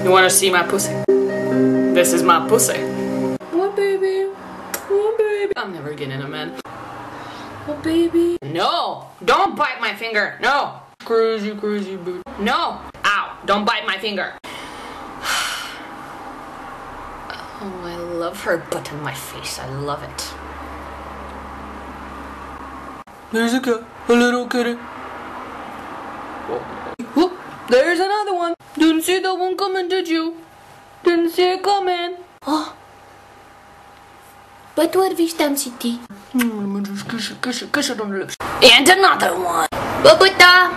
You wanna see my pussy? This is my pussy. What, baby? What, baby? I'm never getting a man. What, baby? No! Don't bite my finger! No! Crazy, crazy bitch. No! Ow! Don't bite my finger! Oh, I love her butt in my face. I love it. There's a cat. A little kitty. Whoop! There's another one. Didn't see that one coming, did you? Didn't see it coming. Oh. But what wish tam city? Kiss it on the lips. And another one. Babuta.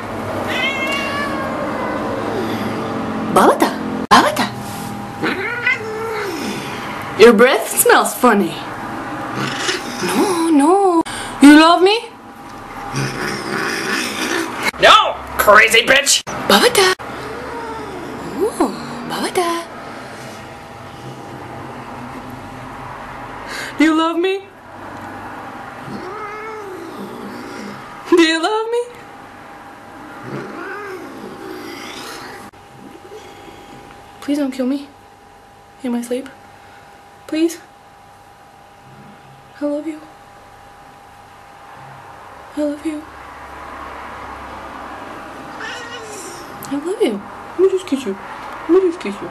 Babata. Babata. Your breath smells funny. No, no. You love me? No! Crazy bitch! Babata. Oh, Babata. Do you love me? Do you love me? Please don't kill me in my sleep. Please. I love you. I love you. I love you. Let me just kiss you. Let me just kiss you.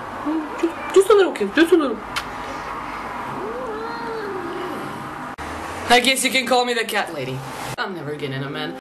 Just a little kiss. Just a little. I guess you can call me the cat lady. I'm never getting a man.